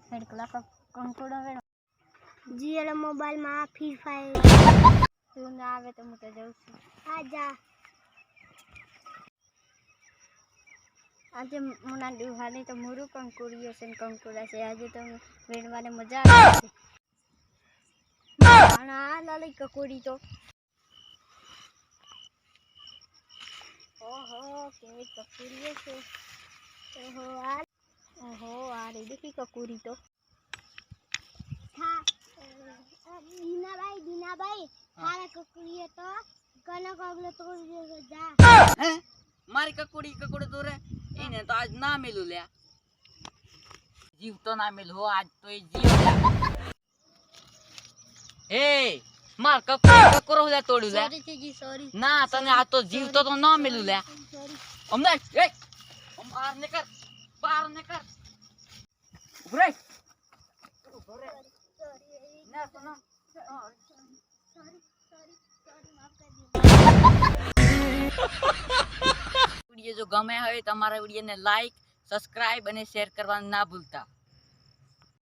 Head class का कंकोड़ा वेणो GL mobile માં free fire તું ના આવે તો હું તો જાઉં છું આજા આજે મુના દુહાની તો મુરુ કંકોડીઓ છે ને કંકોડા છે આજે તો વેણવાને મજા આવે છે આના લાલી કકોડી તો ઓહો કેવી કકોડીઓ છે ઓહો આ રે દેખી કકોડી તો હા દીનાભાઈ હારા કકડીએ તો કનો કગલો તોડી જા હે મારી કકોડી તો રે એને તો આજ ના મેલું લ્યા જીવ તો ના મેલ હો આજ તો એ જીવ એ માર કકોરો લે તોડ્યું લે સોરી થીજી સોરી ના તને આ તો જીવ તો ના મેલું લે સોરી અમને એ બહાર ને કર ઉભરે ના તો ના વિડિયો જો ગમે હોય તમારા વિડિયોને લાઈક સબસ્ક્રાઇબ અને શેર કરવાનું ના ભૂલતા।